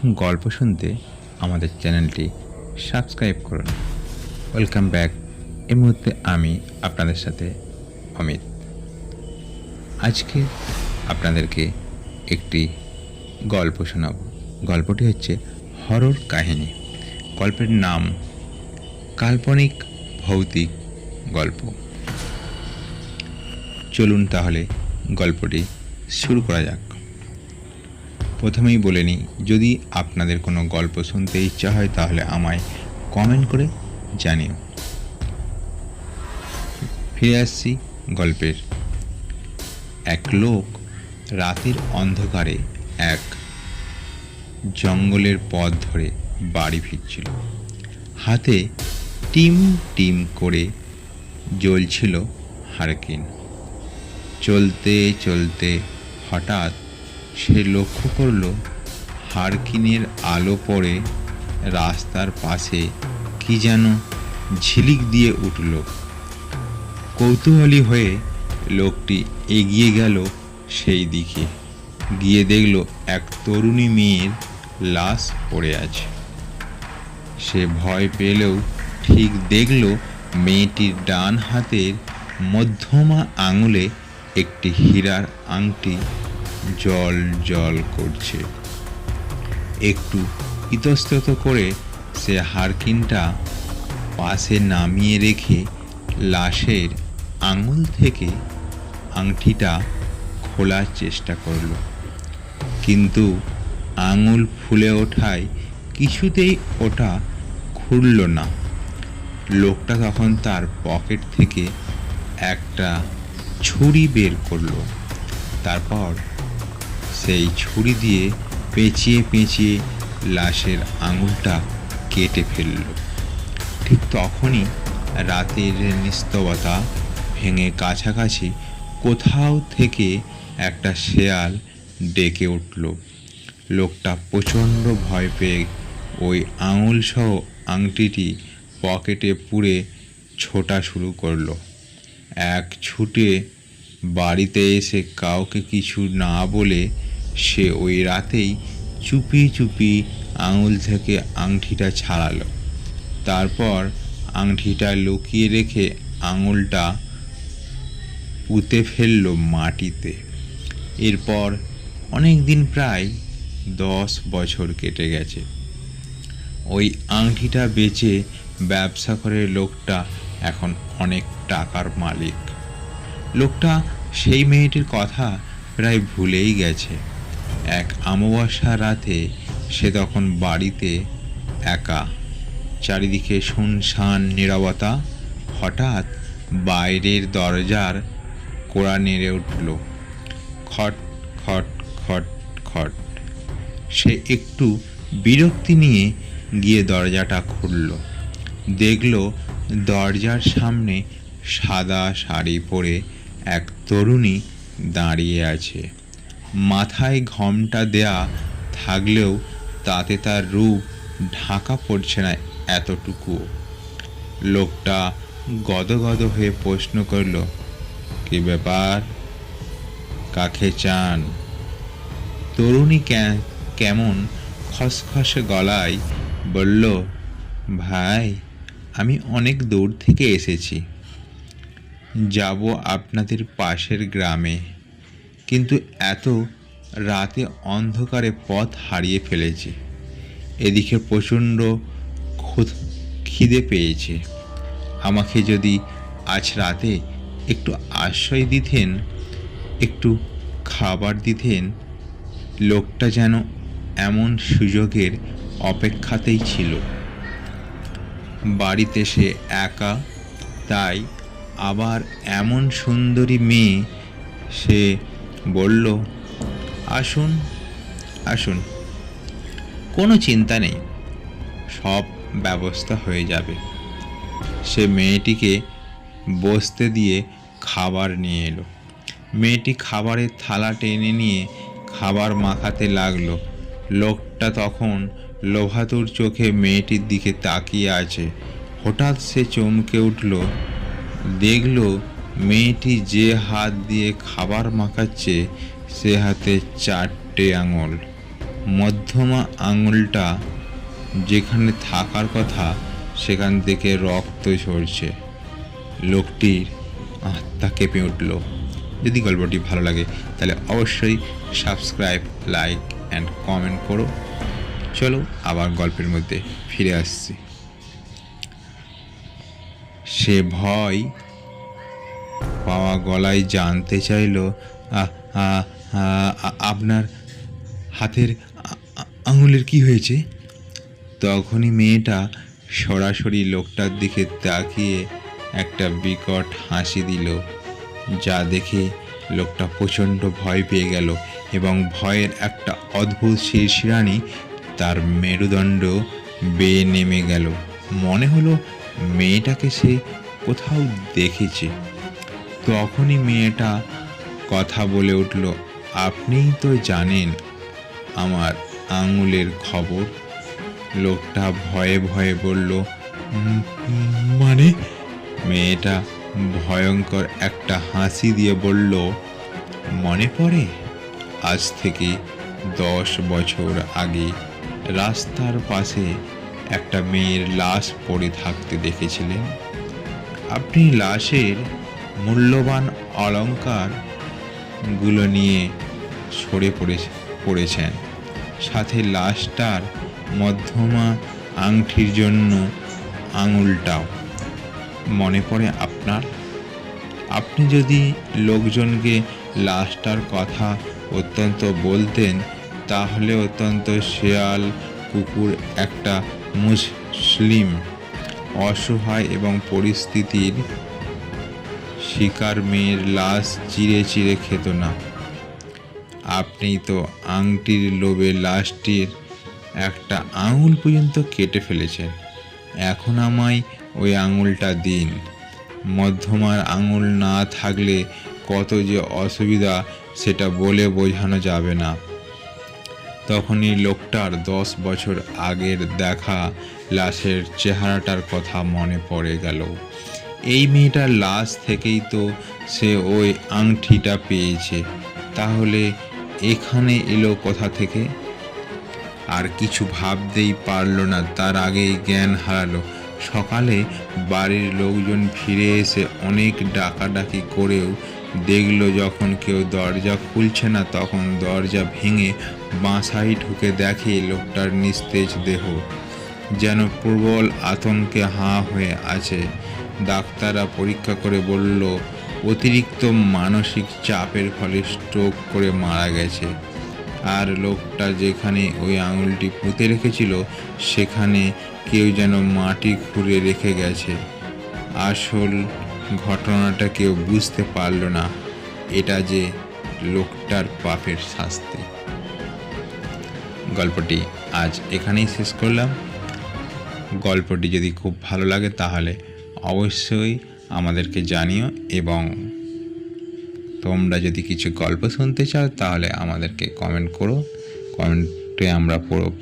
গল্প শুনতে আমাদের চ্যানেলটি সাবস্ক্রাইব করুন। Welcome back. এই মুহূর্তে আমি আপনাদের সাথে অমিত। আজকে আপনাদেরকে একটি গল্প শোনাব। গল্পটি হচ্ছে হরর কাহিনী। গল্পের নাম কাল্পনিক ভৌতিক গল্প। চলুন তাহলে গল্পটি শুরু করা যাক। প্রথমেই বলে নিই, যদি আপনাদের কোনো গল্প শুনতে ইচ্ছা হয় তাহলে আমায় কমেন্ট করে জানিও। ফিরে আসছি গল্পের। এক লোক রাতের অন্ধকারে এক জঙ্গলের পথ ধরে বাড়ি ফিরছিল। হাতে টিম টিম করে জ্বলছিল হারকিন। চলতে চলতে হঠাৎ সে লক্ষ্য করল হারকিনের আলো পড়ে রাস্তার পাশে কি যেন ঝিলিক দিয়ে উঠল। কৌতূহলী হয়ে লোকটি এগিয়ে গেল সেই দিকে। গিয়ে দেখল এক তরুণী মেয়ের লাশ পড়ে আছে। সে ভয় পেলেও ঠিক দেখল মেয়েটির ডান হাতের মধ্যমা আঙুলে একটি হীরার আংটি জল জল করছে। একটু ইতস্তত করে সে হারকিনটা পাশে নামিয়ে রেখে লাশের আঙুল থেকে আংটিটা খোলার চেষ্টা করল, কিন্তু আঙুল ফুলে ওঠায় কিছুতেই ওটা খুলল না। লোকটা তখন তার পকেট থেকে একটা ছুরি বের করলো। তারপর সেই ছুরি দিয়ে পেঁচিয়ে পেঁচিয়ে লাশের আঙুলটা কেটে ফেলল। ঠিক তখনই রাতের নিস্তবতা ভেঙে কাছাকাছি কোথাও থেকে একটা শেয়াল ডেকে উঠল। লোকটা প্রচণ্ড ভয় পেয়ে ওই আঙুলসহ আংটিটি পকেটে পুরে ছোটা শুরু করলো। এক ছুটে বাড়িতে এসে কাউকে কিছু না বলে সে ওই রাতেই চুপি চুপি আঙুল থেকে আংটিটা ছাড়ালো। তারপর আংটিটা লুকিয়ে রেখে আঙুলটা পুঁতে ফেলল মাটিতে। এরপর অনেক দিন, প্রায় 10 বছর কেটে গেছে। ওই আংটিটা বেচে ব্যবসা করে লোকটা এখন অনেক টাকার মালিক। লোকটা সেই মেয়েটির কথা প্রায় ভুলেই গেছে। এক অমাবস্যা রাতে সে তখন বাড়িতে একা, চারিদিকে শুনশান নীরবতা। হঠাৎ বাইরের দরজার কড়া নেড়ে উঠল। খট খট খট খট। সে একটু বিরক্তি নিয়ে গিয়ে দরজাটা খুলল। দেখল দরজার সামনে সাদা শাড়ি পরে এক তরুণী দাঁড়িয়ে আছে। মাথায় ঘোমটা দেয়া থাকলেও তাতে তার রূপ ঢাকা পড়ছে না এতটুকুও। লোকটা গদগদ হয়ে প্রশ্ন করল, কি ব্যাপার, কাকে চান? তরুণী কেমন খসখসে গলায় বলল, ভাই, আমি অনেক দূর থেকে এসেছি, যাব আপনাদের পাশের গ্রামে, কিন্তু এত রাতে অন্ধকারে পথ হারিয়ে ফেলেছি। এদিকে প্রচণ্ড খিদে পেয়েছে। আমাকে যদি আজ রাতে একটু আশ্রয় দিতেন, একটু খাবার দিতেন। লোকটা যেন এমন সুযোগের অপেক্ষাতেই ছিল। বাড়িতে সে একা, তাই আবার এমন সুন্দরী মেয়ে। সে বলল, আসুন আসুন, কোনো চিন্তা নেই, সব ব্যবস্থা হয়ে যাবে। সে মেয়েটিকে বসতে দিয়ে খাবার নিয়ে এলো। মেয়েটি খাবারের থালা টেনে নিয়ে খাবার মাখাতে লাগলো। লোকটা তখন লোভাতুর চোখে মেয়েটির দিকে তাকিয়ে আছে। হঠাৎ সে চমকে উঠল। দেখল মেয়েটি যে হাত দিয়ে খাবার মাখাচ্ছে সে হাতে 4টে আঙুল। মধ্যমা আঙুলটা যেখানে থাকার কথা সেখান থেকে রক্ত ঝরছে। লোকটির আত্মা কেঁপে উঠল। যদি গল্পটি ভালো লাগে তাহলে অবশ্যই সাবস্ক্রাইব, লাইক অ্যান্ড কমেন্ট করো। চলো আবার গল্পের মধ্যে ফিরে আসছি। সে ভয় পাওয়া গলায় জানতে চাইল, আপনার হাতের আঙুলের কি হয়েছে? তখনই মেয়েটা সরাসরি লোকটার দিকে তাকিয়ে একটা বিকট হাসি দিল, যা দেখে লোকটা প্রচণ্ড ভয় পেয়ে গেল এবং ভয়ের একটা অদ্ভুত শিরশিরানি তার মেরুদণ্ড বেয়ে নেমে গেল। মনে হলো মেয়েটাকে সে কোথাও দেখেছে। তখনই মেয়েটা কথা বলে উঠল, আপনিই তো জানেন আমার আঙুলের খবর। লোকটা ভয়ে ভয়ে বলল, মানে? মেয়েটা ভয়ঙ্কর একটা হাসি দিয়ে বলল, মনে পড়ে আজ থেকে 10 বছর আগে রাস্তার পাশে একটা মেয়ের লাশ পড়ে থাকতে দেখেছিলেন? আপনি লাশের মূল্যবান অলংকারগুলো নিয়ে সরে পড়েছেন, সাথে লাশটার মধ্যমা আংটির জন্য আঙুলটাও। মনে পড়ে আপনার? আপনি যদি লোকজনকে লাশটার কথা অত্যন্ত বলতেন, তাহলে অত্যন্ত শেয়াল কুকুর একটা মুসলিম অসহায় এবং পরিস্থিতির শিকার মেয়ের লাশ চিরে চিরে খেত না। আপনি তো আংটির লোভে লাশটির একটা আঙুল পর্যন্ত কেটে ফেলেছেন। এখন আমায় ওই আঙুলটা দিন। মধ্যমার আঙুল না থাকলে কত যে অসুবিধা সেটা বলে বোঝানো যাবে না। তখনই লোকটার 10 বছর আগের দেখা লাশের চেহারাটার কথা মনে পড়ে গেল। এই মেয়েটার লাশ থেকেই তো সে ওই আংটিটা পেয়েছে। তাহলে এখানে এলো কোথা থেকে? আর কিছু ভাবতেই পারল না, তার আগেই জ্ঞান হারালো। সকালে বাড়ির লোকজন ফিরে এসে অনেক ডাকাডাকি করেও দেখল যখন কেউ দরজা খুলছে না, তখন দরজা ভেঙে বাসায় ঢুকে দেখে লোকটার নিস্তেজ দেহ যেন প্রবল আতঙ্কে হাঁ হয়ে আছে। ডাক্তাররা পরীক্ষা করে বলল, অতিরিক্ত মানসিক চাপের ফলে স্ট্রোক করে মারা গেছে। আর লোকটা যেখানে ওই আঙুলটি পুঁতে রেখেছিল সেখানে কেউ যেন মাটি খুঁড়ে রেখে গেছে। আসল ঘটনাটা কেউ বুঝতে পারল না। এটা যে লোকটার পাপের শাস্তি। গল্পটি আজ এখানেই শেষ করলাম। গল্পটি যদি খুব ভালো লাগে তাহলে অবশ্যই আমাদেরকে জানিও, এবং তোমরা যদি কিছু গল্প শুনতে চাও তাহলে আমাদেরকে কমেন্ট করো। কমেন্টে আমরা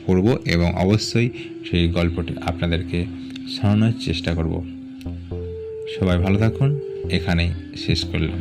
পড়ব এবং অবশ্যই সেই গল্পটি আপনাদেরকে শোনানোর চেষ্টা করব। সবাই ভালো থাকুন। এখানেই শেষ করলাম।